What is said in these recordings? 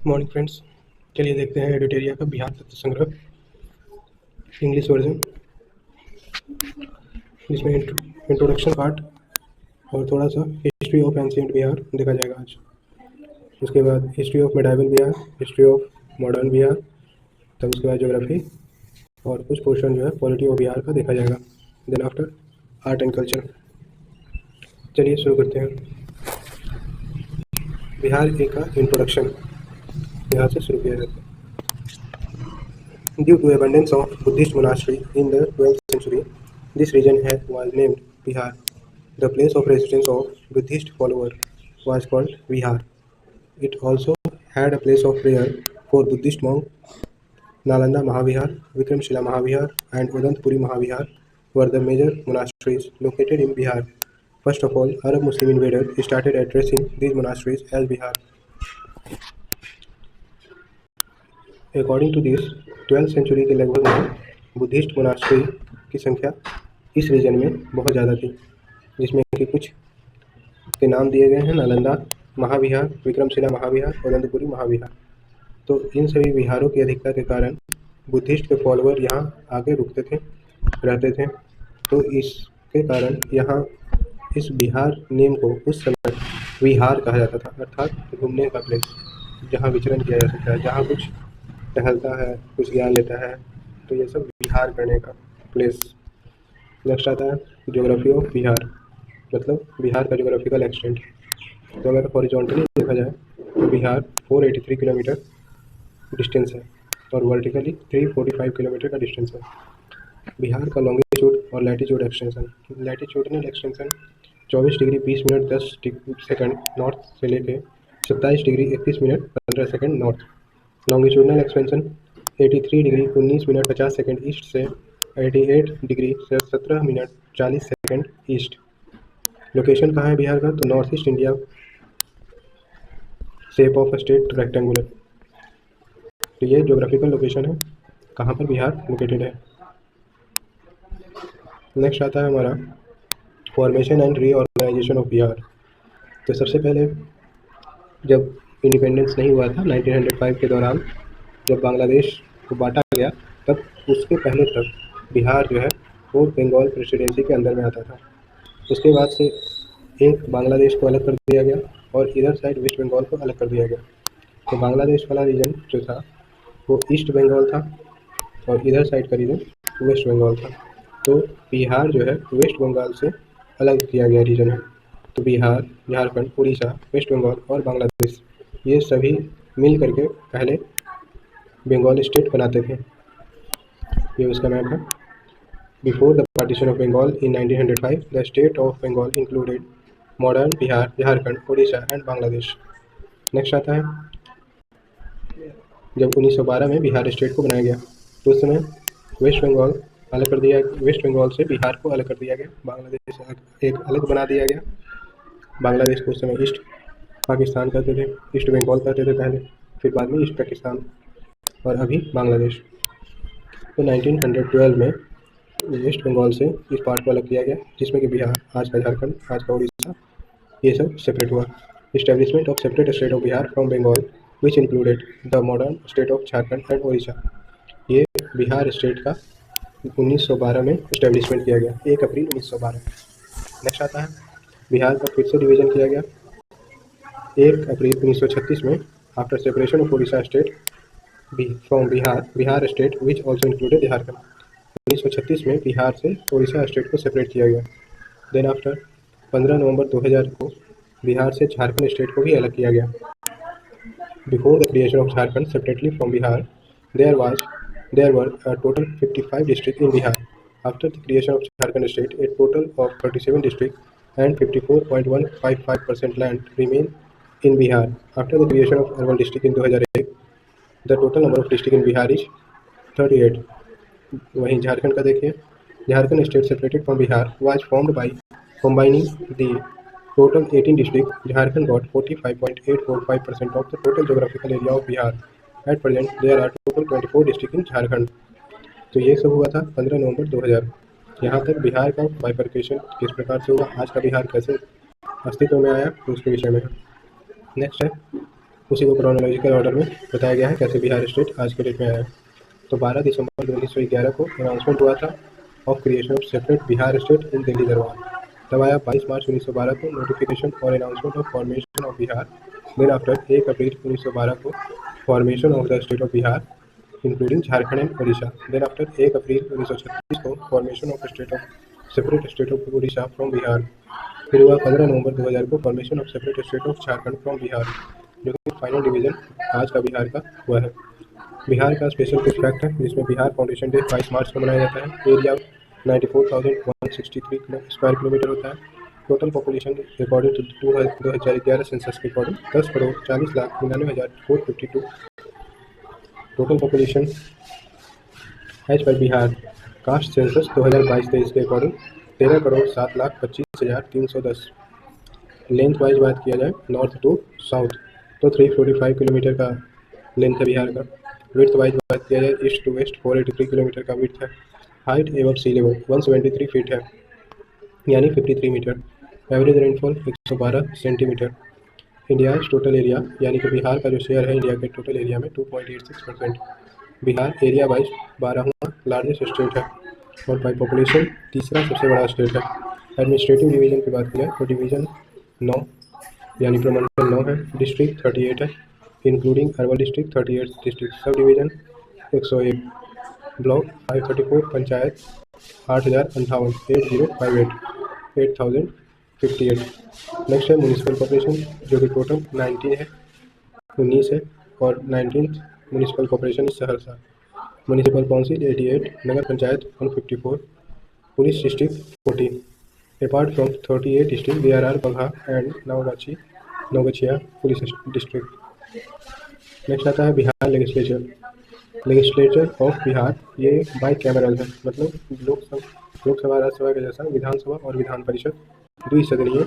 Morning friends, चलिए देखते हैं एडिटेरिया का बिहार तथ्य संग्रह इंग्लिश वर्जन, जिसमें इंट्रोडक्शन पार्ट और थोड़ा सा हिस्ट्री ऑफ एंशिएंट बिहार देखा जाएगा आज। उसके बाद history of medieval Bihar, history of modern Bihar, तब उसके बाद ज्योग्राफी और कुछ पोर्शन जो है पॉलिटी ऑफ बिहार का देखा जाएगा। Then after art and culture. चलिए शुरू करते हैं। बिहार का इंट्रोडक्शन यहाँ से शुरू किया जाता है। Due to abundance of Buddhist monasteries in the 12th century, this region was named Bihar. The place of residence of Buddhist followers was called Vihar. It also had a place of prayer for Buddhist monks. Nalanda Mahavihar, Vikramshila Mahavihar, and Udantapuri Mahavihar were the major monasteries located in Bihar. First of all, Arab Muslim invaders started addressing these monasteries as Bihar. According to this, 12th century के लगभग में Buddhist monastery की संख्या इस reason में बहुत ज़्यादा थी, जिसमें कि कुछ के नाम दिए गए हैं: नालंदा महाविहार, विक्रमशिला महाविहार, उदंतपुरी महाविहार। तो इन सभी विहारों की अधिकता के कारण बुद्धिस्ट के फॉलोअर यहाँ आके रुकते थे, रहते थे। तो इसके कारण यहाँ इस बिहार नेम को उस समय विहार कहा जाता था, अर्थात घूमने का प्लेस, जहाँ विचरण किया जा सकता है, जहाँ कुछ टहलता है, कुछ ज्ञान लेता है। तो ये सब विहार करने का प्लेस। नेक्स्ट आता है ज्योग्राफी ऑफ बिहार, मतलब बिहार का ज्योग्राफिकल एक्सटेंट। तो अगर हॉरिजॉन्टली देखा जाए तो बिहार 483 किलोमीटर डिस्टेंस है और वर्टिकली 345 किलोमीटर का डिस्टेंस है। बिहार का लॉन्गिट्यूड और latitude extension, latitudinal extension 24 degree 20 minute 10 second north से लेके 27 degree 31 minute 15 second north. Longitudinal expansion 83 degree 19 minute 50 second east से 88 degree 17 minute 40 second east. Location कहाँ है बिहार का? तो north east India, shape of state rectangular. तो ये ज्योग्राफिकल लोकेशन है कहाँ पर बिहार लोकेटेड है। नेक्स्ट आता है हमारा formation and reorganisation of Bihar. तो सबसे पहले जब इंडिपेंडेंस नहीं हुआ था 1905 के दौरान, जब बांग्लादेश को बांटा गया, तब उसके पहले तक बिहार जो है वो बंगाल प्रेसिडेंसी के अंदर में आता था। उसके बाद से एक बांग्लादेश को अलग कर दिया गया और इधर साइड वेस्ट बंगाल को अलग कर दिया गया। तो बांग्लादेश वाला रीजन जो था वो ईस्ट बंगाल था और इधर साइड का रीजन वेस्ट बंगाल था। तो बिहार जो है वेस्ट बंगाल से अलग किया गया रीजन है। तो बिहार, झारखंड, उड़ीसा, वेस्ट बंगाल और बांग्लादेश, ये सभी मिल करके पहले बंगाल स्टेट बनाते थे। ये उसका मैप है। Before the partition of Bengal in 1905, the state of Bengal included modern Bihar, Jharkhand, Orissa and Bangladesh. Next आता है जब 1912 में बिहार स्टेट को बनाया गया, तो उस समय वेस्ट बंगाल अलग कर दिया, वेस्ट बंगाल से बिहार को अलग कर दिया गया, बांग्लादेश एक अलग बना दिया गया। बांग्लादेश को उस समय ईस्ट पाकिस्तान कहते थे, ईस्ट बंगाल कहते थे पहले, फिर बाद में ईस्ट पाकिस्तान और अभी बांग्लादेश। तो 1912 में वेस्ट बंगाल से इस पार्ट को अलग किया गया, जिसमें कि बिहार, आज का झारखंड, आज का उड़ीसा, ये सब सेपरेट हुआ। Establishment of separate state of Bihar from Bengal which included the modern state of Jharkhand and Orissa. ये बिहार स्टेट का 1912 में इस्टेब्लिशमेंट किया गया, 1 अप्रैल 1912। नेक्स्ट आता है बिहार का फिर से डिवीजन किया गया 1 अप्रैल 1936 में, after separation of Orissa state from Bihar state which also included Jharkhand. 1936 में बिहार से उड़ीसा स्टेट को सेपरेट किया गया। देन आफ्टर 15 नवंबर 2000 को बिहार से झारखंड स्टेट को भी अलग किया गया। Before the creation of Jharkhand separately from Bihar, there were a total 55 districts in Bihar. After the creation of Jharkhand state, a total of 37 districts and 54.155% land remain in Bihar. After the creation of urban district in 2001, the total number of districts in Bihar is 38. वहीं झारखंड का देखिए, Jharkhand state separated from Bihar was formed by combining the total 18 districts. Jharkhand got 45.845% of the total geographical area of Bihar. At present, there are total 24 districts in Jharkhand. तो ये सब हुआ था 15 November 2000। यहाँ तक बिहार का बाइफर्केशन किस प्रकार से हुआ, आज का बिहार कैसे अस्तित्व में आया, तो उसके विषय में है। नेक्स्ट है उसी को क्रोनोलॉजिकल ऑर्डर में बताया गया है कैसे बिहार स्टेट आज के डेट में आया है। तो 12 दिसंबर 1911 को अनाउंसमेंट हुआ था of creation of separate Bihar state in Delhi Darbar. तब आया 22 मार्च 1912 को नोटिफिकेशन और announcement of formation of Bihar. Then after 1 April 1912 को formation of the state of Bihar including Jharkhand and Orissa. Then after 1 April 1936 को formation of state of separate state of Orissa from Bihar. फिर हुआ 15 November 2000 को formation of separate state of Jharkhand from Bihar, जो कि final division आज का बिहार का हुआ है। बिहार का स्पेशल कुछ फैक्ट है जिसमें बिहार फाउंडेशन डे 22 मार्च को मनाया जाता है। एरिया 94,163 स्क्वायर किलोमीटर होता है। Total population according to 2011 census के अकॉर्डिंग 10,40,99,452 टोटल पॉपुलेशन एज पर बिहार। कास्ट सेंसस 2022-23 के अकॉर्डिंग 13,07,25,310। लेंथ वाइज बात किया जाए नॉर्थ टू साउथ तो 345 किलोमीटर का लेंथ है बिहार का। विड्थ वाइज बात किया जाए ईस्ट टू वेस्ट 483 किलोमीटर का विड्थ है। हाइट एवं सी लेवल 173 फीट है यानी 53 metre. Average rainfall 112 centimetre. India total area यानी कि बिहार का जो शेयर है इंडिया के टोटल एरिया में 2.86%। बिहार एरिया वाइज 12वां लार्जेस्ट स्टेट है और बाई पॉपुलेशन तीसरा सबसे बड़ा स्टेट है। एडमिनिस्ट्रेटिव डिवीजन की बात की जाए तो डिवीजन 9 यानी प्रमंडल 9 है। डिस्ट्रिक्ट 38 है including urban district 38 district. Sub division 101। Block 534। Panchayat 8,058 8058 8058। Next है म्यूनिसिपल कॉर्पोरेशन जो कि टोटल 19 है और 19th municipal corporation is Saharsa. Municipal council 88। Nagar panchayat 154। Police district 40। Apart from 38 district there are Bagaha and Naugachia police district. Next आता है Bihar legislature. Legislature of Bihar ये by cameral है, मतलब लोकसभा राज्यसभा के जैसा विधानसभा और विधान परिषद द्विसदनीय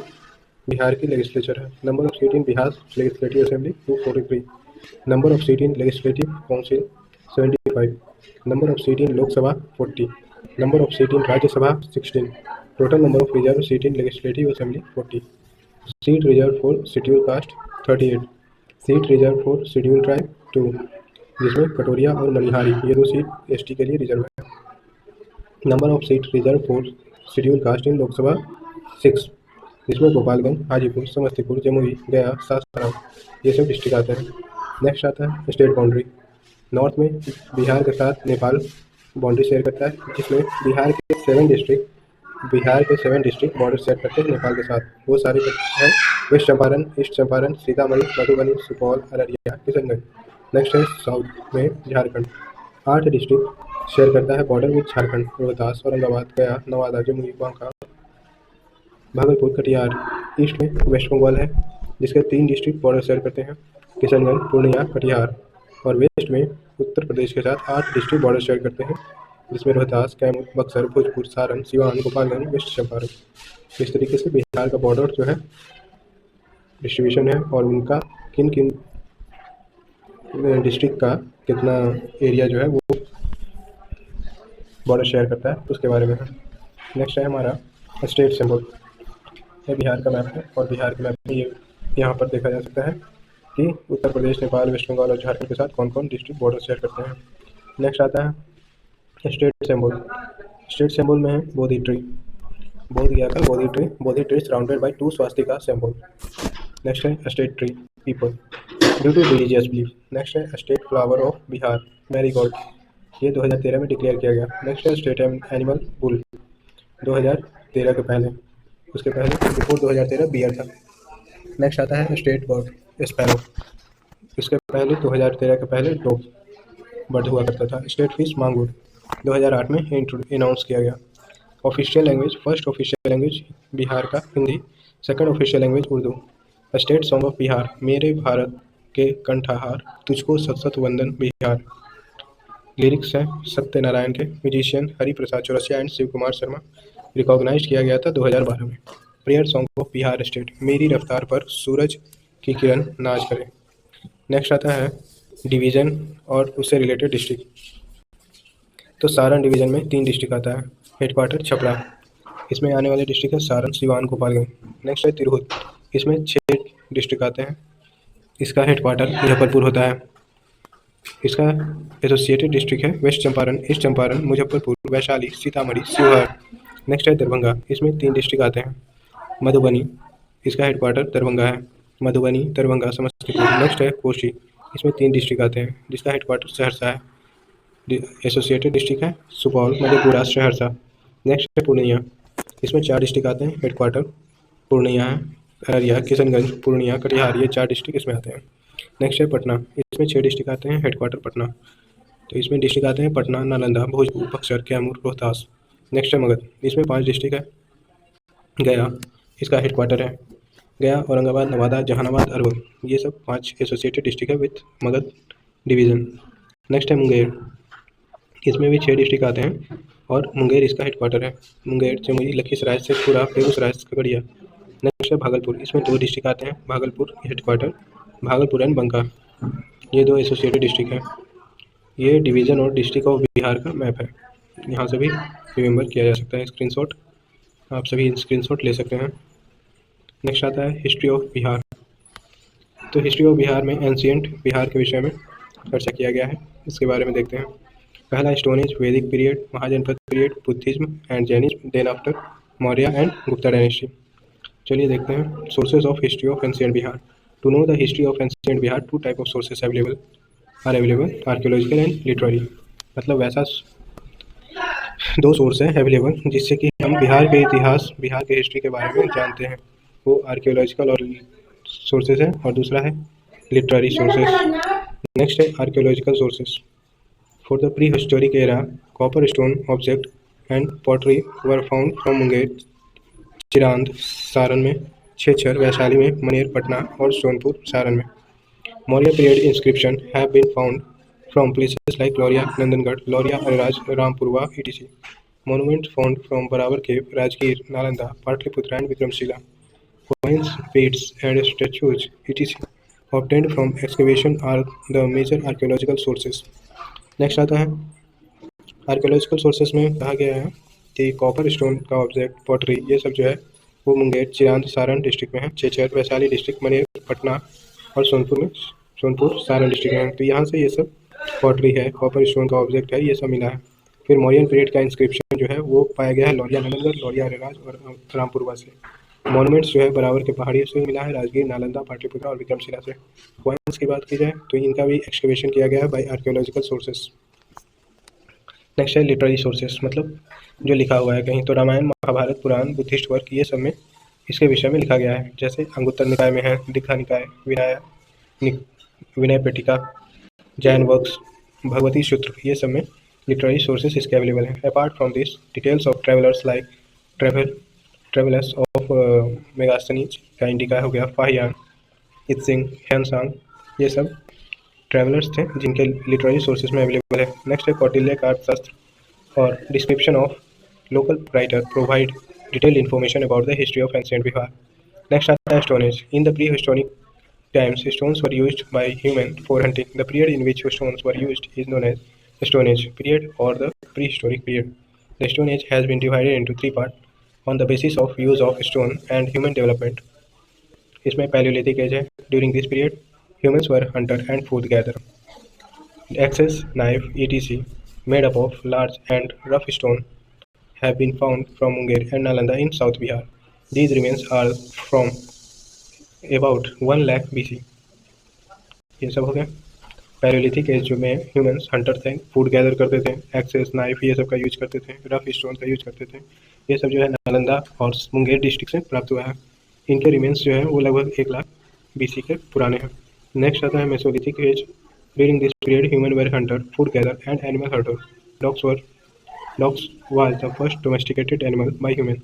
बिहार की लेजिस्लेचर है। Number of seat in Bihar legislative assembly 243। Number of seat in legislative council 75। Number of seat in Lok Sabha 40। Number of seat in Rajya Sabha 16। Total number of reserve seat in legislative assembly 40। Seat reserve for schedule cast 38। Seat reserve for schedule tribe 2 जिसमें कटोरिया और मनिहारी ये 2 seat ST के लिए reserve है। Number of seat reserve for schedule caste in Lok Sabha 6 जिसमें गोपालगंज, हाजीपुर, समस्तीपुर, जमुई, गया, सासाराम ये सब डिस्ट्रिक्ट आते हैं। नेक्स्ट आता है स्टेट बाउंड्री। नॉर्थ में बिहार के साथ नेपाल बाउंड्री शेयर करता है जिसमें बिहार के 7 डिस्ट्रिक्ट बॉर्डर शेयर करते हैं नेपाल के साथ। वो सारे हैं west Champaran, east Champaran, Sitamarhi, Madhubani, Supaul, Araria, Kishanganj. Next है साउथ में झारखंड 8 डिस्ट्रिक्ट शेयर करता है border with Jharkhand. Rohtas, Aurangabad, Gaya, Nawada, Jamui, Banka, Bhagalpur, Katihar. East में वेस्ट बंगाल है जिसके 3 डिस्ट्रिक्ट बॉर्डर शेयर करते हैं किशनगंज, पूर्णिया, कटिहार। और वेस्ट में उत्तर प्रदेश के साथ 8 डिस्ट्रिक्ट बॉर्डर शेयर करते हैं जिसमें रोहतास, कैमूर, बक्सर, भोजपुर, सारण, सिवान, गोपालगंज, वेस्ट चंपारण। इस तरीके से बिहार का बॉर्डर जो है डिस्ट्रीब्यूशन है और उनका किन किन डिस्ट्रिक्ट का कितना एरिया जो है वो बॉर्डर शेयर करता है उसके बारे में है। नेक्स्ट है हमारा स्टेट सिंबल। ये बिहार का मैप है और बिहार के मैप में ये यहाँ पर देखा जा सकता है कि उत्तर प्रदेश, नेपाल, वेस्ट बंगाल और झारखंड के साथ कौन कौन डिस्ट्रिक्ट बॉर्डर शेयर करते हैं। नेक्स्ट आता है स्टेट सिंबल। स्टेट सिंबल में है बोधि ट्री। बोध गया का Bodhi tree surrounded by 2 swastika symbol. Next है state tree peepal due to religious belief. Next है state flower of Bihar marigold, ये 2013 में डिक्लेयर किया गया। नेक्स्ट है स्टेट एनिमल बुल 2013 के पहले, उसके पहले बिफोर 2013 बियर था। नेक्स्ट आता है स्टेट बर्ड स्पैरो, इसके पहले 2013 के पहले डॉग बर्ड हुआ करता था। स्टेट फिश मांगुर 2008 में अनाउंस किया गया। Official language, first official language Bihar का Hindi, second official language Urdu. State song of Bihar मेरे भारत के कंठहार तुझको सत सत वंदन बिहार। लिरिक्स है सत्यनारायण के। Musician Hari Prasad Chaurasia and Shiv Kumar Sharma. Recognise किया गया था 2012 में। Prayer song of Bihar state मेरी रफ्तार पर सूरज की किरण नाच करे। नेक्स्ट आता है डिवीज़न और उससे रिलेटेड डिस्ट्रिक्ट। तो सारण डिवीज़न में 3 डिस्ट्रिक्ट आता है। हेडक्वार्टर छपरा, इसमें आने वाले डिस्ट्रिक्ट है सारण, सिवान, गोपालगंज। नेक्स्ट है तिरहुत, इसमें 6 डिस्ट्रिक्ट आते हैं। इसका हेडक्वार्टर मुजफ्फरपुर होता है। इसका एसोसिएटेड डिस्ट्रिक्ट है west Champaran, east Champaran, Muzaffarpur, Vaishali, Sitamarhi, Sheohar. Next है दरभंगा, इसमें 3 डिस्ट्रिक्ट आते हैं। मधुबनी, इसका हेडक्वार्टर दरभंगा है। मधुबनी, दरभंगा, समस्तीपुर। नेक्स्ट है कोसी, इसमें 3 डिस्ट्रिक्ट आते हैं जिसका हेडक्वार्टर सहरसा है। एसोसिएटेड डिस्ट्रिक्ट है सुपौल, मधेपुरा, सहरसा। नेक्स्ट है पूर्णिया, इसमें 4 डिस्ट्रिक्ट आते हैं, हेडक्वार्टर पूर्णिया है। अररिया, किशनगंज, पूर्णिया, कटिहार, ये 4 डिस्ट्रिक्ट इसमें आते हैं। नेक्स्ट है पटना, इसमें 6 डिस्ट्रिक्ट आते हैं, हेडक्वार्टर पटना। तो इसमें डिस्ट्रिक्ट आते हैं पटना, नालंदा, भोजपुर, बक्सर, कैमूर, रोहतास। नेक्स्ट है मगध, इसमें 5 डिस्ट्रिक्ट है। गया, इसका हेडक्वार्टर है। गया, औरंगाबाद, नवादा, जहानाबाद, अरवल, ये सब 5 एसोसिएटेड डिस्ट्रिक्ट है विथ मगध डिवीज़न। नेक्स्ट है मुंगेर, इसमें भी 6 डिस्ट्रिक्ट आते हैं और मुंगेर इसका हेडक्वार्टर है। मुंगेर, चमोली, लखीसराय, शेखपुरा, बेगूसराय, खगड़िया। नेक्स्ट है भागलपुर, इसमें 2 डिस्ट्रिक्ट आते हैं, भागलपुर हेडक्वार्टर, भागलपुर एंड बंका, ये 2 एसोसिएटेड डिस्ट्रिक्ट हैं। ये डिवीज़न और डिस्ट्रिक्ट ऑफ बिहार का मैप है, यहाँ से भी रिमेंबर किया जा सकता है। स्क्रीनशॉट, आप सभी स्क्रीनशॉट ले सकते हैं। नेक्स्ट आता है हिस्ट्री ऑफ बिहार। तो हिस्ट्री ऑफ बिहार में एंशियंट बिहार के विषय में चर्चा किया गया है, इसके बारे में देखते हैं। पहला stone age, Vedic period, महाजनपद period, Buddhism and Jainism, then after Maurya and Gupta dynasty. चलिए देखते हैं sources of history of ancient Bihar. To know the history of ancient Bihar, 2 type of sources available, archaeological and literary. मतलब वैसा 2 सोर्स है अवेलेबल जिससे कि हम बिहार के इतिहास, बिहार के हिस्ट्री के बारे में जानते हैं। वो आर्कियोलॉजिकल और सोर्सेज है और दूसरा है लिटरेरी सोर्सेज। नेक्स्ट है archaeological sources. For the prehistoric era, copper stone object and pottery were found from Munger, Chirand, Saran में, छेछर, वैशाली में, मनेर, पटना और सोनपुर, सारण में। Maurya period inscription have been found from places like Loria, Nandangarh, Loria, Ariraj, Rampurwa, etc. Monuments found from Barawar Cave, Rajgir, Nalanda, Patliputra and Vikramshila. Coins, beads and statues, etc. obtained from excavation are the major archaeological sources. Next आता है archaeological sources में कहा गया है कि copper stone का object, pottery, ये सब जो है वो मुंगेर, चिरांद, सारण डिस्ट्रिक्ट में है। छेछर, वैशाली डिस्ट्रिक्ट, मनेर, पटना और सोनपुर, सारण डिस्ट्रिक्ट में है। तो यहाँ से ये सब पॉटरी है, कॉपर स्टोन का ऑब्जेक्ट है, ये सब मिला है। फिर मौर्यन पीरियड का इंस्क्रिप्शन जो है वो पाया गया है लोरिया, नंदनगढ़, लोरिया, अरेराज और रामपुरवा से। मॉन्यूमेंट्स जो है बराबर के पहाड़ियों से मिला है, राजगीर, नालंदा, पाटलिपुत्रा और विक्रमशिला से। कॉइन्स की बात की जाए तो इनका भी एक्सकवेशन किया गया है बाय आर्कियोलॉजिकल सोर्सेस। नेक्स्ट है लिटरेरी सोर्सेस, मतलब जो लिखा हुआ है कहीं। तो रामायण, महाभारत, पुराण, बुद्धिस्ट वर्क, ये सब में इसके विषय में लिखा गया है। जैसे अंगुत्तर निकाय में है दीक्षा निकाय, विनय पिटका, जैन वर्क्स, भगवती सूत्र, ये सब में लिटरेरी सोर्सेस इसके अवेलेबल हैं। Apart from this, details of travellers like travellers of Megasthenes का इंडिका हो गया, फाहियान, इत्सिंग, ह्यानसांग, ये सब ट्रेवलर्स थे जिनके लिटरेरी सोर्सेज में अवेलेबल है। नेक्स्ट है कौटिल्य का अर्थशास्त्र और description of local writer provide detailed information about the history of ancient Bihar. Next आता है stone age. In the pre historic times, stones were used by human for hunting. The period in which stones were used is known as the Stone Age period or the prehistoric period. The Stone Age has been divided into 3 parts on the basis of use of stone and human development. इसमें Paleolithic age है. During this period, humans were hunter and food gatherer. Axes, knife, etc. made up of large and rough stone have been found from Munger and Nalanda in South Bihar. These remains are from about 1 lakh BC। ये सब हो गया। Palaeolithic as में humans Hunter थे, food gather करते थे, access, knife, ये सब का यूज करते थे, रफ स्टोन का यूज करते थे। ये सब जो है नालंदा और मुंगेर डिस्ट्रिक्ट से प्राप्त हुआ है। इनके रिमेन्स जो है वो लगभग 1 लाख BC के पुराने हैं। नेक्स्ट आता है mesolithic age. During this period human were hunter, food gather and animal herder. Dogs was the first domesticated animal by human.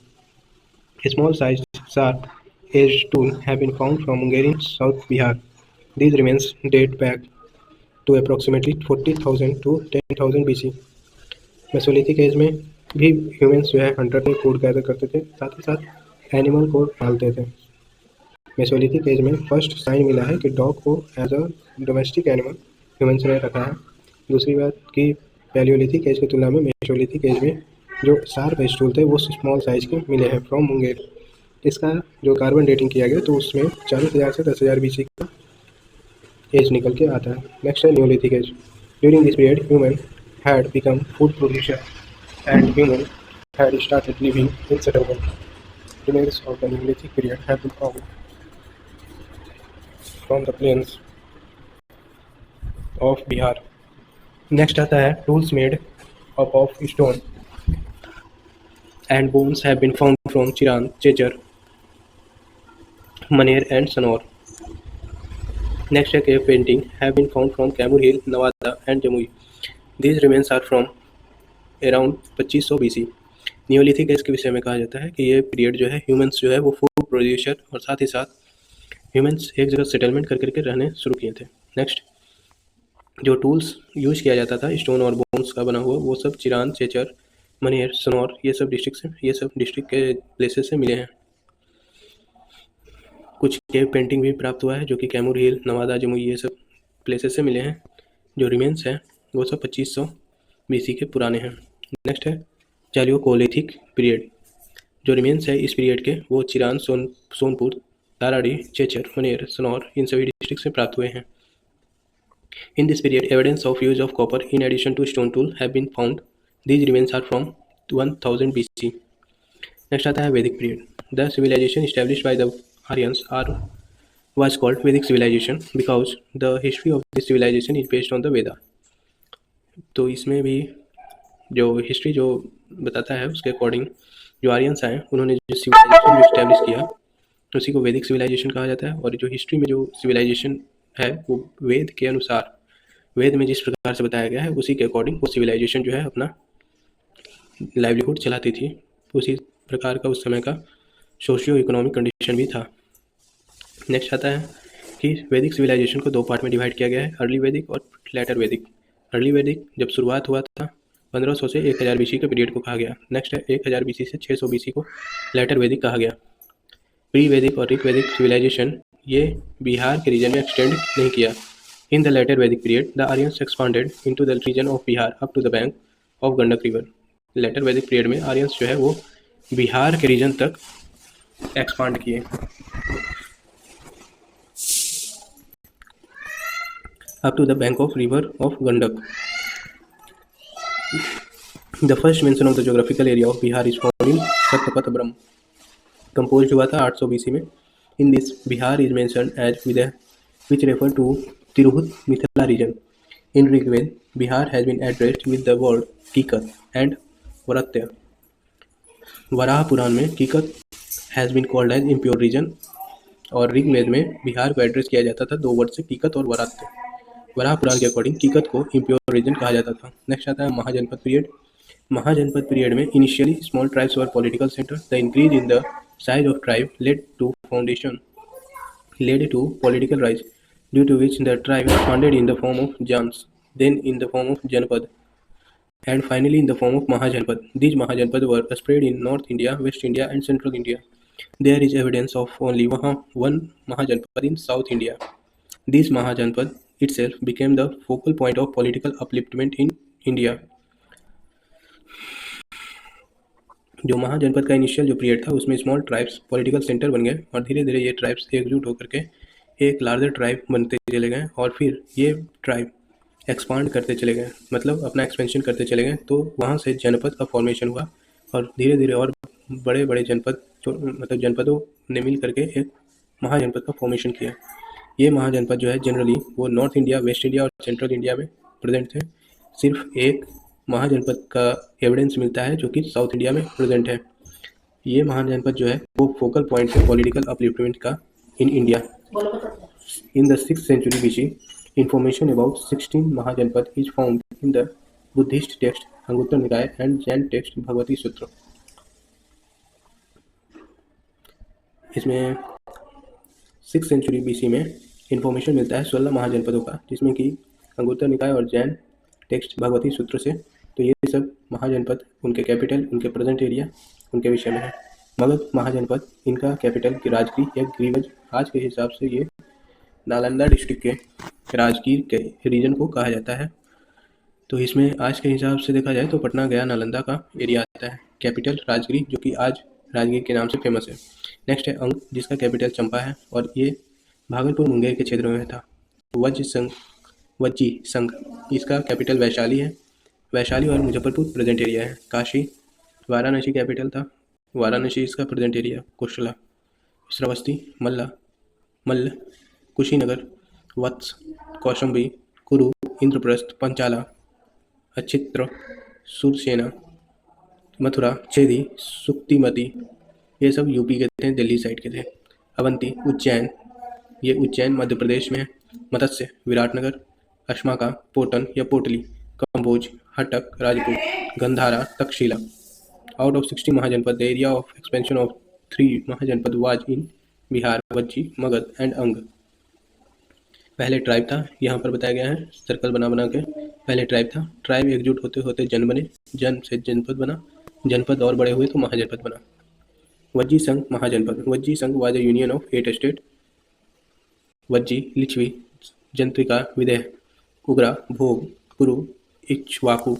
Small size sharp edged tool have been found from Munger in South Bihar. These remains date back to approximately 40,000 to 10,000 BC. Mesolithic age में भी humans जो है Hunter थे, food gather करते थे, साथ ही साथ animal को पालते थे। मेसोलिथिक एज में फर्स्ट साइन मिला है कि डॉग को as a domestic animal humans ने रखा है। दूसरी बात कि पैलियोलिथिक एज की तुलना में मेसोलिथिक एज में जो शार्प एज टूल थे वो स्मॉल साइज के मिले हैं फ्रॉम मुंगेर। इसका जो कार्बन डेटिंग किया गया तो उसमें 40,000 से 10,000 BC का एज निकल के आता है। नेक्स्ट है neolithic age. During this period human had become food producer and human had started living in settlement. Remains of the Neolithic period have been found from the plains of Bihar. Next आता है tools made up of stone and bones have been found from Chiran, Chechar, Maner and Sanor. Next है cave painting have been found from Camur Hill, Nawada and Jamui. These remains are from around 2500 BC. Neolithic age के विषय में कहा जाता है कि ये period जो है ह्यूमंस जो है वो फूड प्रोड्यूसर और साथ ही साथ ह्यूमंस एक जगह सेटलमेंट कर करके रहने शुरू किए थे। नेक्स्ट जो टूल्स यूज किया जाता था स्टोन और बोन्स का बना हुआ वो सब चिरान, चेचर, मनेर, सनौर ये सब डिस्ट्रिक्ट के प्लेसेस से मिले हैं। कुछ केव पेंटिंग भी प्राप्त हुआ है जो कि कैमूर हिल, नवादा, जमुई ये सब प्लेसेस से मिले हैं। जो रिमेन्स हैं वो सब 2500 BC के पुराने हैं। नेक्स्ट है चालियोकोलिथिक पीरियड। जो रिमेन्स है इस पीरियड के वो चिरान, सोनपुर, ताराड़ी, चेचर, मनेर, सनौर इन सभी डिस्ट्रिक्ट से प्राप्त हुए हैं। In this period, evidence of use of copper in addition to stone tool have been found. These remains are from 1000 BC. Next आता है वैदिक period. The civilization established by the Aryans was called Vedic civilization because the history of this civilization is based on the Veda. तो इसमें भी जो history जो बताता है उसके अकॉर्डिंग जो आर्यंस आए उन्होंने जो सिविलाइजेशन इस्टेब्लिश किया उसी को वैदिक सिविलाइजेशन कहा जाता है। और जो हिस्ट्री में जो सिविलाइजेशन है वो वेद के अनुसार, वेद में जिस प्रकार से बताया गया है उसी के अकॉर्डिंग वो सिविलाइजेशन जो है अपना लाइवलीहुड चलाती थी। उसी प्रकार का उस समय का सोशियो इकोनॉमिक कंडीशन भी था। नेक्स्ट आता है कि वैदिक सिविलाइजेशन को दो पार्ट में डिवाइड किया गया है, अर्ली वैदिक और लेटर वैदिक। अर्ली वैदिक जब शुरुआत हुआ था 1500 से 1000 BC के पीरियड को कहा गया। नेक्स्ट है 1000 BC से 600 BC को लेटर वैदिक कहा गया। प्री वैदिक और ऋग वैदिक सिविलाइजेशन ये बिहार के रीजन में एक्सटेंड नहीं किया। In the later Vedic period the Aryans expanded into the region of Bihar up to the bank of Gandak river. Later Vedic period में आर्यंस जो है वो बिहार के रीजन तक एक्सपांड किए। up to the bank of river of Gandak. The first mention of the geographical area of Bihar is found in Sattapathabram. Composed हुआ था 800 BC में। In this, Bihar is mentioned as Vidya, which refer to Tirhut Mithila region. In Rigved, Bihar has been addressed with the word Kikat and Varatya. Varaha Purana में Kikata has been called as impure region और ऋग्वेद में बिहार को address किया जाता था दो word से, किकत और वरात्य। वराह पुराण के अकॉर्डिंग किकत को इम्प्योर रीजन कहा जाता था। नेक्स्ट आता है महाजनपद पीरियड। महाजनपद पीरियड में initially small tribes were political centre. The increase in the size of tribe led to political rise due to which the tribe expanded in the form of janas, then in the form of janapada and finally in the form of Mahajanpad. These Mahajanpad were spread in North India, West India and Central India. There is evidence of only one Mahajanpad in South India. This Mahajanpad itself became the focal point of political upliftment in India. जो महाजनपद का initial जो period था उसमें small tribes political centre बन गए और धीरे धीरे ये ट्राइब्स एकजुट होकर के एक लार्जर ट्राइब बनते चले गए और फिर ये ट्राइब एक्सपांड करते चले गए, मतलब अपना एक्सपेंशन करते चले गए। तो वहाँ से जनपद का फॉर्मेशन हुआ और धीरे धीरे और बड़े बड़े जनपद मतलब जनपदों ने मिल करके एक महाजनपद का फॉर्मेशन किया। ये महाजनपद जो है जनरली वो नॉर्थ इंडिया, वेस्ट इंडिया और सेंट्रल इंडिया में प्रेजेंट थे। सिर्फ एक महाजनपद का एविडेंस मिलता है जो कि साउथ इंडिया में प्रेजेंट है। ये महाजनपद जो है वो फोकल पॉइंट है पॉलिटिकल अपलिफ्टमेंट का in India. In the 6th century BC, information about 16 Mahajanpad is found in the Buddhist text Anguttara Nikaya and Jain text Bhagavati Sutra. इसमें 6th century BC में information मिलता है 16 महाजनपदों का, जिसमें कि अंगुत्तर निकाय और जैन टेक्स्ट भगवती सूत्र से। तो ये सब महाजनपद, उनके कैपिटल, उनके प्रेजेंट एरिया, उनके विषय में है। मगध महाजनपद, इनका कैपिटल की राजगीर या ग्रीवज, आज के हिसाब से ये नालंदा डिस्ट्रिक्ट के राजगीर के रीजन को कहा जाता है। तो इसमें आज के हिसाब से देखा जाए तो पटना, गया, नालंदा का एरिया आता है। कैपिटल राजगीर, जो कि आज राजगीर के नाम से फेमस है। नेक्स्ट है अंग, जिसका कैपिटल चंपा है और ये भागलपुर मुंगेर के क्षेत्र में था। वज्जी संघ, इसका कैपिटल वैशाली है। वैशाली और मुजफ्फरपुर प्रेजेंट एरिया है। काशी, वाराणसी कैपिटल था, वाराणसी इसका प्रेजेंट एरिया। कोशला, श्रावस्ती, मल्ल, कुशीनगर, वत्स, कौशाम्बी, कुरु, इंद्रप्रस्थ, पंचाला, अक्षित्र, सुरसेना, मथुरा, छेदी, सुक्तिमती, ये सब यूपी के थे, दिल्ली साइड के थे। अवंती, उज्जैन, ये उज्जैन मध्य प्रदेश में है। मत्स्य, विराटनगर, अश्माका, पोटन या Potli, Kamboj, Hatak, Rajput, Gandhara, Takshashila. Out of 60 Mahajanapada, the area of expansion of 3 Mahajanapada was in Bihar, Vajji, Magadh and Anga. पहले ट्राइब था, यहाँ पर बताया गया है सर्कल बना के। पहले ट्राइब था, ट्राइब एकजुट होते होते जन बने, जन से जनपद बना, जनपद और बड़े हुए तो महाजनपद बना। वज्जी संघ Mahajanapada, Vajji Sangh was a union of 8 state. Vajji, Lichchhavi, Jantrika, Videha, Ugra, Bhog, Kuru, Ikshvaku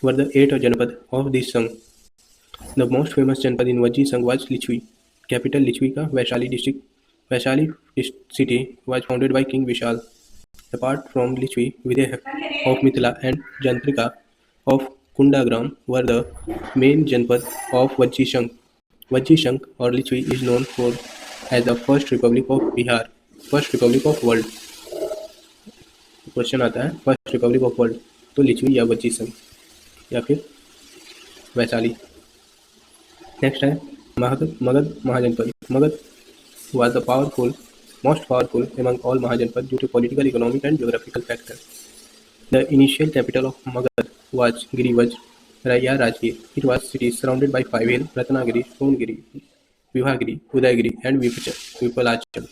were the 8 जनपद of this संघ. The most famous जनपद in वज्जी संघ was लिच्छवी. Capital लिच्छवी का Vaishali district. Vaishali city was founded by King Vishal. Apart from Licchavi, Videha of Mithila and Jnatrika of Kundagram were the main janapada of Vajji Sangh. Vajji Sangh और Licchavi is known for as the first republic of Bihar, first republic of world. Question आता है first Republic of world, तो लिच्छवी या वज्जी संघ या फिर Vaishali. Next है Magadh महाजनपद. Magadh was the most powerful among all Mahajanapads due to political, economic and geographical factors. The initial capital of Magad was Girivaj या Rajgir. It was city surrounded by 5 hills: Ratnagiri, Songiri, Vivagiri, Udayagiri and Vipalachal.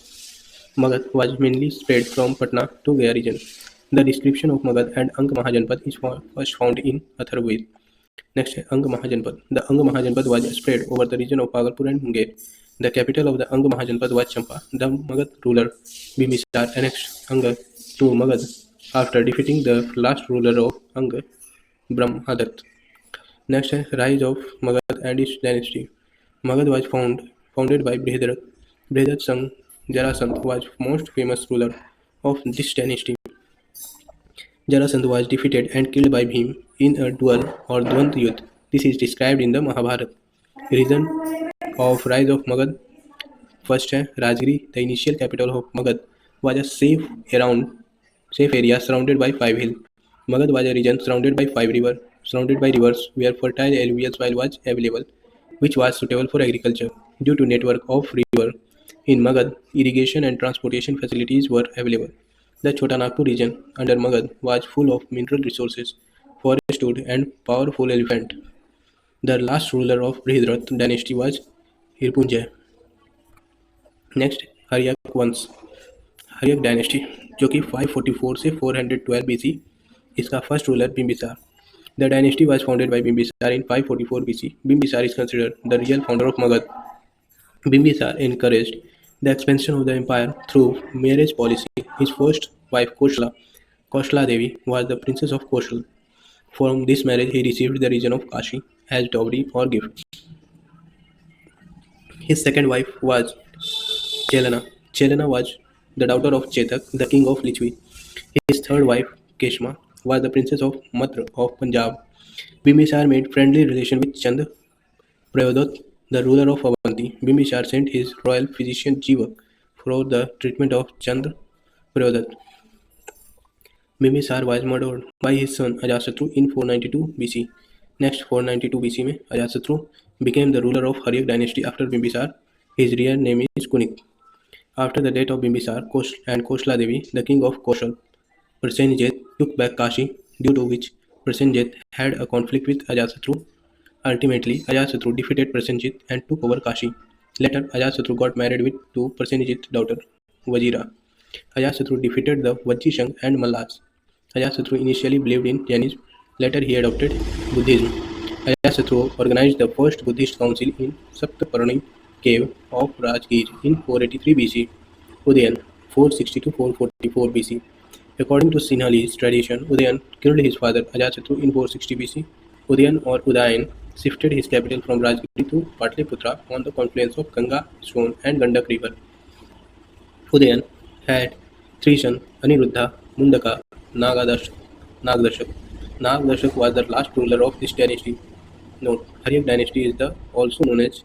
Magad was mainly spread from Patna to Gaya region. The description of Magad and Ang Mahajanpad is first found in Atharvaved. Next है अंग महाजनपद. The Ang Mahajanpad was spread over the region of Bhagalpur and Munger. The capital of the Ang Mahajanpad was Champa. The Magad ruler Bimbisar annexed Ang to Magad after defeating the last ruler of Ang, Brahmadatta. Next है rise of Magad and its dynasty. Magad was founded by Brihadrat. Brihadrat son Jarasandh was most famous ruler of this dynasty. Jarasandh was defeated and killed by Bhim in a duel or Dvand Yudh. This is described in the Mahabharata. Reason of rise of Magad. First है Rajgiri. The initial capital of Magad was a safe area surrounded by 5 hills. Magad was a region surrounded by rivers where fertile alluvial soil was available, which was suitable for agriculture. Due to network of river in Magad, irrigation and transportation facilities were available. The Chota Nagpur region under Magad was full of mineral resources, forest wood and powerful elephant. The last ruler of Brihadrat dynasty was Hirpunjay. Next, Haryak वंश. Haryanka dynasty जो कि 544 से 412 BC. इसका first ruler Bimbisara. The dynasty was founded by Bimbisar in 544 BC. Bimbisar is considered the real founder of Magad. Bimbisar encouraged the expansion of the empire through marriage policy. His first wife Koshala Devi, was the princess of Koshal. From this marriage, he received the region of Kashi as dowry or gift. His second wife was Chelana. Chelana was the daughter of Chetak, the king of Lichvi. His third wife, Keshma, was the princess of Madra of Punjab. Bimbisar made friendly relations with Chand Prayodat, the ruler of Avanti. Bimbisar sent his royal physician Jivak for the treatment of Chand Prayodat. Bimbisar was murdered by his son Ajatasattu in 492 BC. Next, 492 BC में Ajatasattu became the ruler of Haryak dynasty after Bimbisar. His real name is Kunik. After the death of Bimbisar and Koshala Devi, the king of Koshal, Prasenjit took back Kashi, due to which Prasenjit had a conflict with Ajatasattu. Ultimately, Ajatasattu defeated Prasenjit and took over Kashi. Later, Ajatasattu got married to Prasenjit's daughter, Vajira. Ajatasattu defeated the Vajji Sangh and Mallas. Ajatasattu initially believed in Jainism. Later, he adopted Buddhism. Ajatasattu organized the first Buddhist council in Saptaparni cave of Rajgir in 483 BC. Udayan, 460 to 444 BC. According to Sinhalese tradition, Udayan killed his father Ajatasattu in 460 BC. Udayan or Udayan shifted his capital from Rajgiri to Patliputra on the confluence of Ganga, Son and Gandak river. Udayan had Trishan, Aniruddha, Mundaka, Nagdarshak. Nagdarshak was the last ruler of this dynasty. Note: Haryak dynasty is the also known as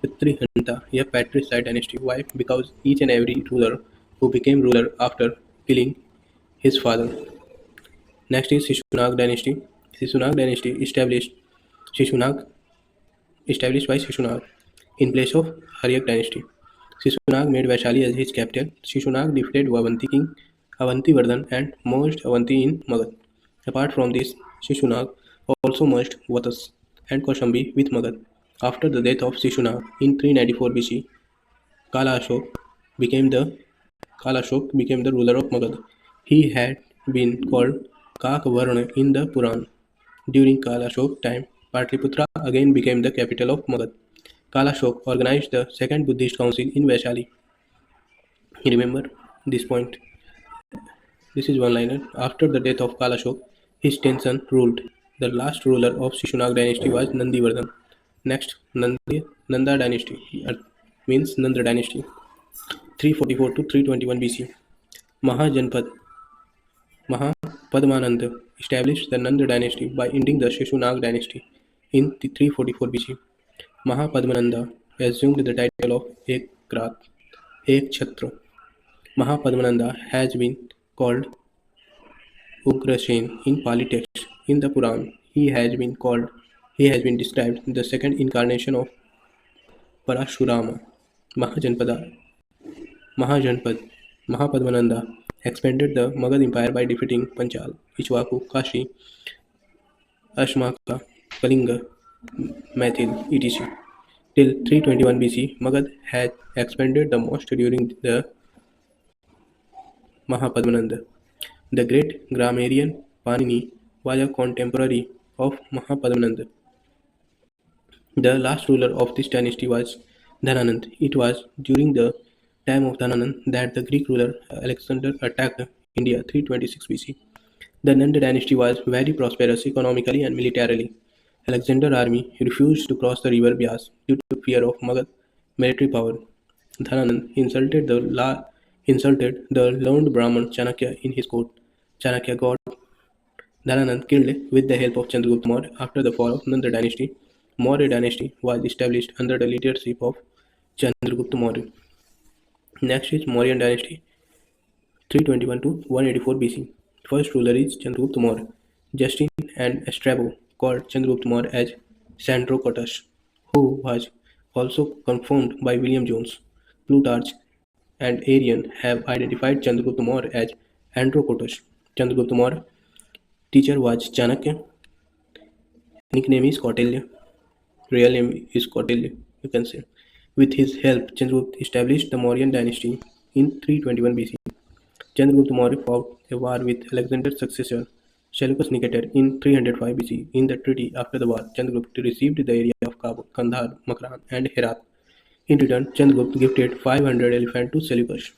Pitrihanta, a patricide dynasty. Why? Because each and every ruler who became ruler after killing his father. Next is Shishunag dynasty. Shishunag dynasty Shishunag established by Shishunag in place of Haryak dynasty. Shishunag made Vaishali as his capital. Shishunag defeated Avanti king Avantivardhan and merged Avanti in Magad. Apart from this, Shishunag also merged Vatas and Kaushambi with Magad. After the death of Shishunag in 394 BC, Kala Ashok became the Kalashok became the ruler of Magad. He had been called Kakvarna in the Puran. During Kalashok time, Patliputra again became the capital of Magad. Kalashok organized the second Buddhist council in Vaishali. Remember this point. This is one liner. After the death of Kalashok, his 10 sons ruled. The last ruler of Shishunag dynasty was Nandivardhan. Next, Nanda dynasty means Nanda dynasty. 344 to 321 BC. Mahajanpad Mahapadmananda established the Nanda dynasty by ending the Shishunag dynasty in 344 BC. Mahapadmananda assumed the title of Ekchhatra. Mahapadmananda has been called Ugrasen in Pali text. In the Puran, he has been described the second incarnation of Parashurama. Mahajanpada Mahajanpad Mahapadmananda expanded the Magad Empire by defeating Panchal, Ichwaku, Kashi, Ashmaka, Kalinga, Maithil, etc. Till 321 BC, Magad had expanded the most during the Mahapadmananda. The great grammarian Panini was a contemporary of Mahapadmananda. The last ruler of this dynasty was Dhananand. It was during the time of Dhananand that the Greek ruler Alexander attacked India 326 BC. The Nanda dynasty was very prosperous economically and militarily. Alexander's army refused to cross the river Byas due to fear of Magad military power. Dhananand insulted the learned Brahman Chanakya in his court. Chanakya got Dhananand killed with the help of Chandragupta Maurya. After the fall of Nanda dynasty, Maurya dynasty was established under the leadership of Chandragupta Maurya. Next is Mauryan dynasty 321 to 184 BC. First ruler is Chandragupta Maurya. Justin and Strabo called Chandragupta Maurya as Sandrocotus, who was also confirmed by William Jones. Plutarch and Arrian have identified Chandragupta Maurya as Androcotus. Chandragupta Maurya teacher was Chanakya. Nickname is Kautilya. Real name is Kautilya, you can say. With his help, Chandragupta established the Mauryan dynasty in 321 BC. Chandragupta Maurya fought a war with Alexander's successor Seleucus Nicator in 305 BC. In the treaty after the war, Chandragupta received the area of Kabul, Kandahar, Makran, and Herat. In return, Chandragupta gifted 500 elephants to Seleucus.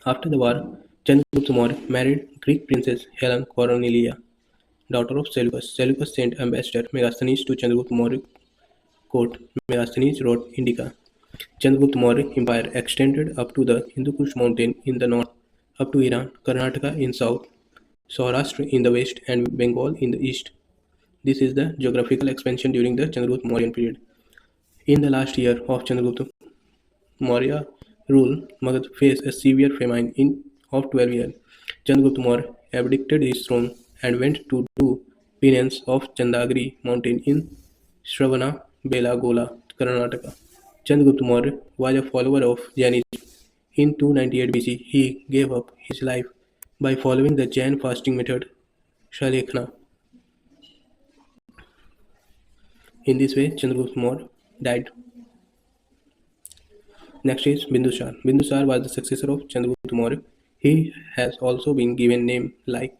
After the war, Chandragupta Maurya married Greek princess Helen Cornelia, daughter of Seleucus. Seleucus sent ambassador Megasthenes to Chandragupta Maurya court. Megasthenes wrote Indica. Chandragupta Maurya Empire extended up to the Hindu Kush mountain in the north, up to Iran, Karnataka in south, Saurashtra in the west, and Bengal in the east. This is the geographical expansion during the Chandragupta Mauryan period. In the last year of Chandragupta Maurya rule, Magad faced a severe famine of 12 years. Chandragupta Maurya abdicated his throne and went to do penance of Chandagiri mountain in Shravana Belagola, Karnataka. Chandragupta Maurya was a follower of Jainism. In 298 BC, he gave up his life by following the Jain fasting method, Shalekhana. In this way, Chandragupta Maurya died. Next is Bindusar. Bindusar was the successor of Chandragupta Maurya. He has also been given names like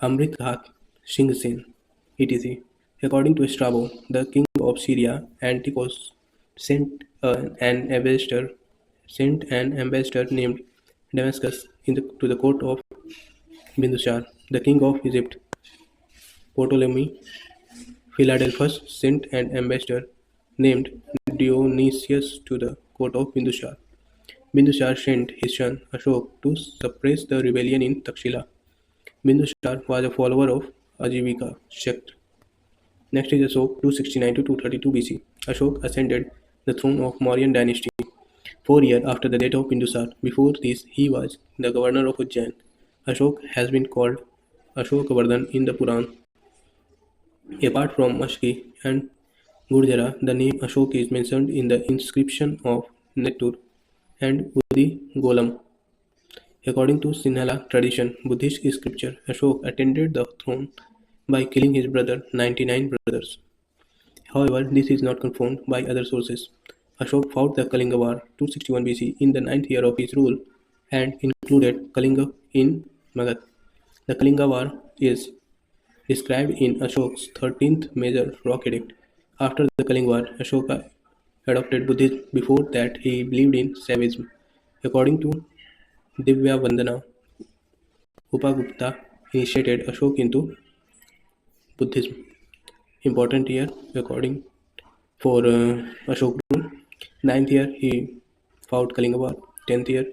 Amritghat, Singh-Sen, etc. According to Strabo, the king of Syria, Antiochus, sent an ambassador named Damascus to the court of Bindusar. The king of Egypt, Ptolemy Philadelphus, sent an ambassador named Dionysius to the court of Bindusar. Bindusar sent his son Ashok to suppress the rebellion in Takshila. Bindusar was a follower of Ajivika sect. Next is Ashok 269 to 232 BC. Ashok ascended the throne of Mauryan dynasty 4 years after the death of Bindusar. Before this, he was the governor of Ujjain. Ashok has been called Ashokavardhan in the Puran. Apart from Mashki and Gurjara, the name Ashok is mentioned in the inscription of Nettur and Udigolam. According to Sinhala tradition, Buddhist scripture, Ashok attained the throne by killing his brother 99 brothers. However, this is not confirmed by other sources. Ashok fought the Kalinga War 261 BC in the ninth year of his rule and included Kalinga in Magadha. The Kalinga War is described in Ashok's 13th major rock edict. After the Kalinga War, Ashoka adopted Buddhism. Before that, he believed in Saivism. According to Divya Vandana, Upagupta initiated Ashok into Buddhism. Important year according for Ashok rule. Ninth year he fought Kalinga War. 10th year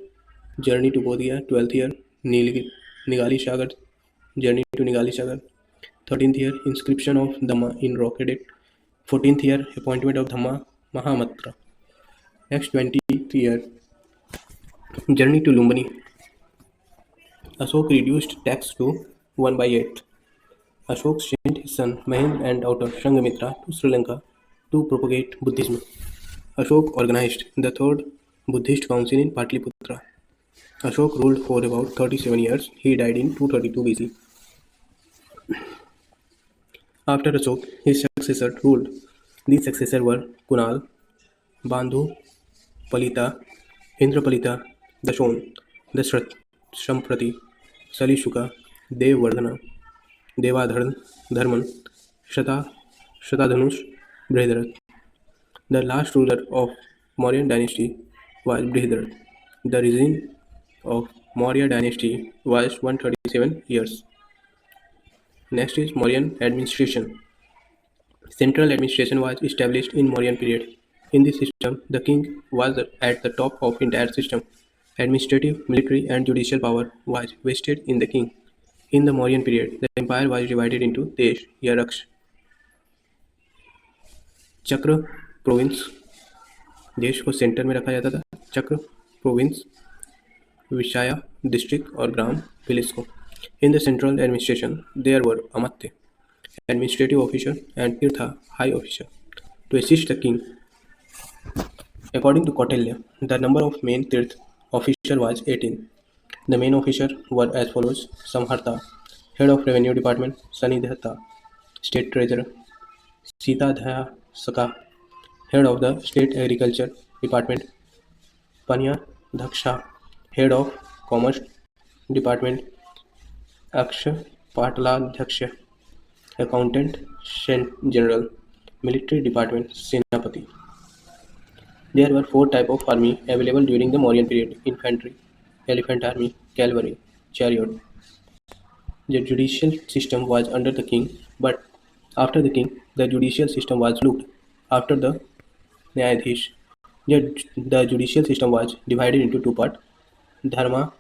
journey to Bodh. 12th year Nigali Sagar journey to Nigali Sagar. 13th year inscription of Dhamma in rock edict. 14th year appointment of Dhamma Mahamatra. Next 20th year journey to Lumbini. Ashok reduced tax to 1/8. Ashok sent his son Mahendra and daughter Sanghamitra to Sri Lanka to propagate Buddhism. Ashok organized the third Buddhist council in Patliputra. Ashok ruled for about 37 years. He died in 232 BC. After Ashok, his successor ruled. These successors were Kunal, Bandhu, Palita, Indrapalita, Dashon, Dashrath, Samprati, Salishuka, Devvardhana, Devadharman, Shatadhanush, Brihadarath. The last ruler of Mauryan dynasty was Brihadarath. The reign of Maurya dynasty was 137 years. Next is Mauryan administration. Central administration was established in Mauryan period. In this system, the king was at the top of entire system. Administrative, military, and judicial power was vested in the king. In the Mauryan period, the empire was divided into Desh या रक्ष, चक्र province, देश को centre में रखा जाता था, चक्र प्रोविंस, विषाया डिस्ट्रिक्ट और ग्राम विलेज को. In the central administration, there were Amatya, administrative officer, and Tirtha, high officer, to assist the king. According to Kautilya, the number of main Tirth officers was 18. The main officers were as follows: Samharta, head of revenue department; Sanidhata, state treasurer; Sitadhaya Saka, head of the state agriculture department; Panya Dhaksha, head of commerce department; Aksha Patladhyaksha, accountant general; military department Senapati. There were 4 types of army available during the Mauryan period: infantry, elephant army, cavalry, chariot. The judicial system was under the king, but after the king, the judicial system was looked after the Nyayadhish. The judicial system was divided into 2 parts: Dharma,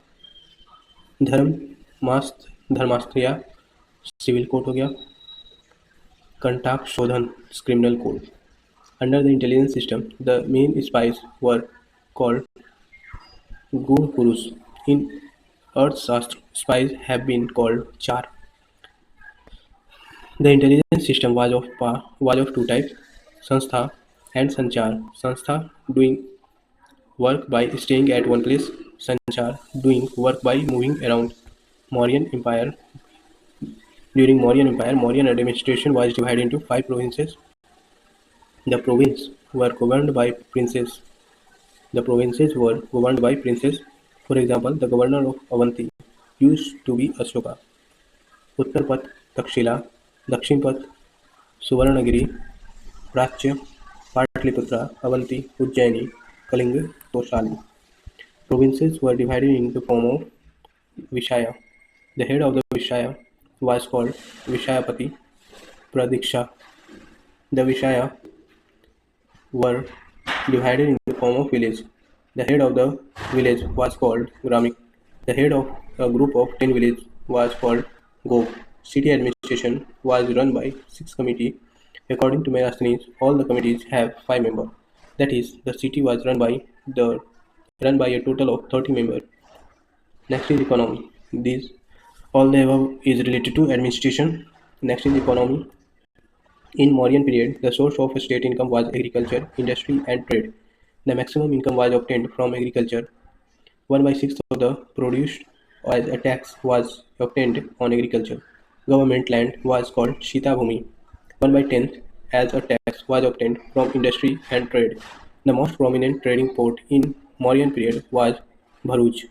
Dharmasthiya civil code हो गया, Kantak Shodhan criminal code. Under the intelligence system, the main spies were called Gur Purus. In Arthashastra, spies have been called Char. The intelligence system was of 2 types: Sanstha and Sanchar. Sanstha doing work by staying at one place, Sanchar doing work by moving around. During Mauryan Empire, Mauryan administration was divided into 5 provinces. The provinces were governed by princes. For example, the governor of Avanti used to be Ashoka. Uttar Path, Takshila, Dakshin Path, Suvarnagiri, Prachya, Patliputra, Avanti, Ujjaini, Kalinga, Toshali. Provinces were divided in the form of Vishaya. The head of the Vishaya was called Vishayapati Pradiksha. The Vishaya were divided in the form of village. The head of the village was called Gramik. The head of a group of 10 villages was called Gop. City administration was run by 6 committees. According to Megasthenes, all the committees have 5 members. That is, the city was run by a total of 30 members. Next is economy. These all the above is related to administration. Next is economy. In Mauryan period, the source of state income was agriculture, industry, and trade. The maximum income was obtained from agriculture. 1/6 of the produce as a tax was obtained on agriculture. Government land was called Shita Bhumi. 1/10 as a tax was obtained from industry and trade. The most prominent trading port in Mauryan period was Bharuch,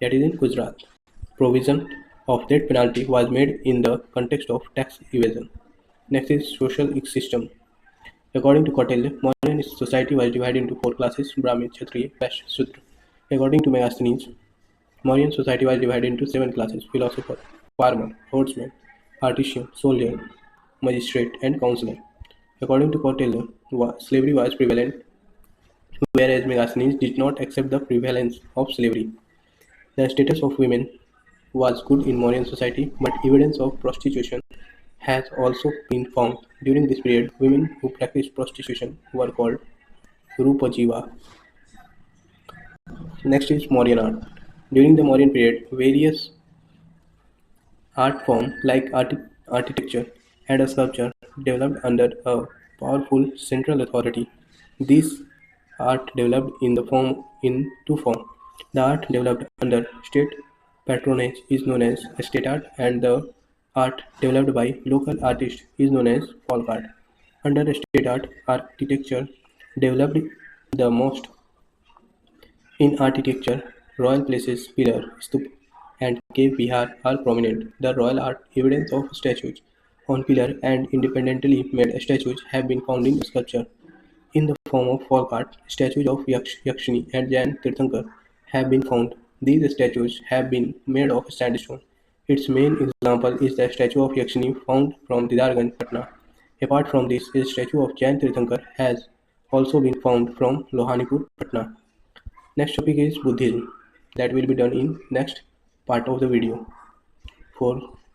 that is in Gujarat. Provision of death penalty was made in the context of tax evasion. Next is social system. According to Kautilya, Mauryan society was divided into 4 classes: Brahmin, Kshatriya, Vaishya, Shudra. According to Megasthenes, Mauryan society was divided into 7 classes: philosopher, farmer, herdsman, artisan, soldier, magistrate, and counselor. According to Kautilya, slavery was prevalent, whereas Megasthenes did not accept the prevalence of slavery. The status of women was good in Mauryan society, but evidence of prostitution has also been found. During this period, women who practiced prostitution were called Rupajiva. Next is Mauryan art. During the Mauryan period, various art forms like architecture and sculpture developed under a powerful central authority. This art developed in two forms. The art developed under state patronage is known as state art, and the art developed by local artists is known as folk art. Under state art, architecture developed the most. In architecture, royal places, pillar, stupa, and cave vihar are prominent. The royal art evidence of statues on pillar and independently made statues have been found in sculpture. In the form of folk art, statues of Yakshini and Jain Tirthankar have been found. These statues have been made of sandstone. Its main example is the statue of Yakshini found from Didarganj, Patna. Apart from this, a statue of Jain Tirthankar has also been found from Lohanipur, Patna. Next topic is Buddhism. That will be done in next part of the video. For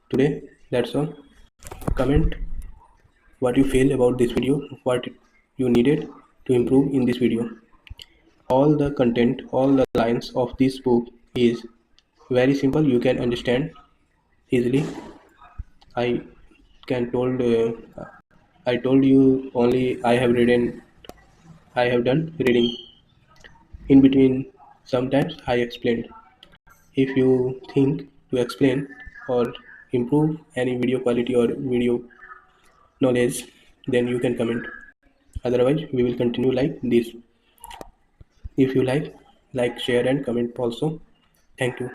today, that's all. Comment what you feel about this video, what you needed to improve in this video. All the content, all the lines of this book is very simple. You can understand easily. I can told I told you only I have done reading. In between, sometimes I explained. If you think to explain or improve any video quality or video knowledge, then you can comment. Otherwise, we will continue like this. If you like, share and comment also. Thank you.